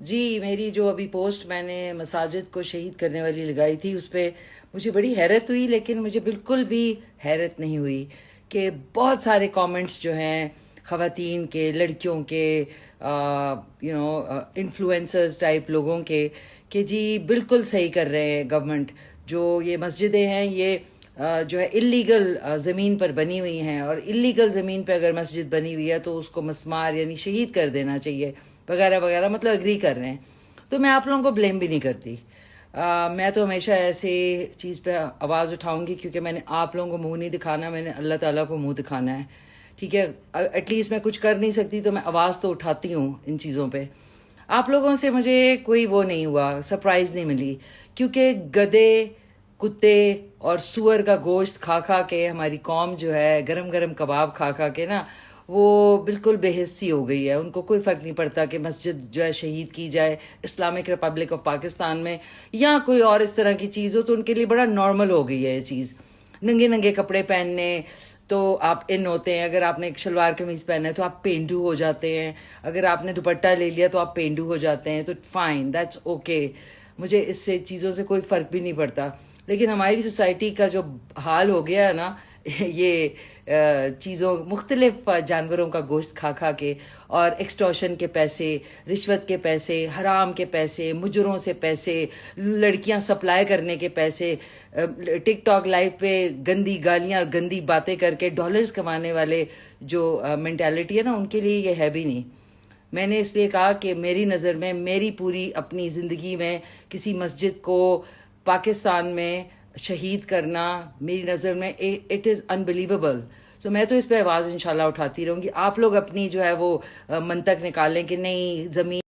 जी, मेरी जो अभी पोस्ट मैंने मसाजिद को शहीद करने वाली लगाई थी, उस पे मुझे बड़ी हैरत हुई, लेकिन मुझे बिल्कुल भी हैरत नहीं हुई कि बहुत सारे कमेंट्स जो हैं ख़वातीन के, लड़कियों के, इन्फ्लुएंसर्स टाइप लोगों के, कि जी बिल्कुल सही कर रहे हैं गवर्नमेंट। जो ये मस्जिदें हैं, ये जो है इलीगल ज़मीन पर बनी हुई हैं, और इलीगल ज़मीन पे अगर मस्जिद बनी हुई है तो उसको मस्मार यानी शहीद कर देना चाहिए, वगैरह वगैरह, मतलब एग्री कर रहे हैं। तो मैं आप लोगों को ब्लेम भी नहीं करती। मैं तो हमेशा ऐसे चीज़ पे आवाज़ उठाऊंगी, क्योंकि मैंने आप लोगों को मुंह नहीं दिखाना, मैंने अल्लाह ताला को मुंह दिखाना है। ठीक है, एटलीस्ट मैं कुछ कर नहीं सकती तो मैं आवाज़ तो उठाती हूँ इन चीज़ों पे। आप लोगों से मुझे कोई वो नहीं हुआ, सरप्राइज नहीं मिली, क्योंकि गधे, कुत्ते और सुअर का गोश्त खा खा के हमारी कौम जो है, गरम गरम कबाब खा खा के ना, वो बिल्कुल बेहिस्सी हो गई है। उनको कोई फर्क नहीं पड़ता कि मस्जिद जो है शहीद की जाए इस्लामिक रिपब्लिक ऑफ पाकिस्तान में, या कोई और इस तरह की चीज़ हो, तो उनके लिए बड़ा नॉर्मल हो गई है ये चीज़। नंगे नंगे कपड़े पहनने तो आप इन होते हैं, अगर आपने एक शलवार कमीज पहना है तो आप पेंडू हो जाते हैं, अगर आपने दुपट्टा ले लिया तो आप पेंडू हो जाते हैं, तो फाइन, दैट्स ओके। मुझे इससे चीज़ों से कोई फ़र्क भी नहीं पड़ता। लेकिन हमारी सोसाइटी का जो हाल हो गया है ना, ये चीज़ों, मुख्तलिफ जानवरों का गोश्त खा खा के, और एक्सटॉर्शन के पैसे, रिश्वत के पैसे, हराम के पैसे, मुजरों से पैसे, लड़कियां सप्लाई करने के पैसे, टिकटॉक लाइव पे गंदी गालियां, गंदी बातें करके डॉलर्स कमाने वाले जो मेंटालिटी है ना, उनके लिए ये है भी नहीं। मैंने इसलिए कहा कि मेरी नज़र में, मेरी पूरी अपनी ज़िंदगी में किसी मस्जिद को पाकिस्तान में शहीद करना, मेरी नज़र में इट इज़ अनबिलीवेबल। तो मैं तो इस पे आवाज़ इंशाल्लाह उठाती रहूँगी। आप लोग अपनी जो है वो मंतक निकालें कि नहीं, ज़मीन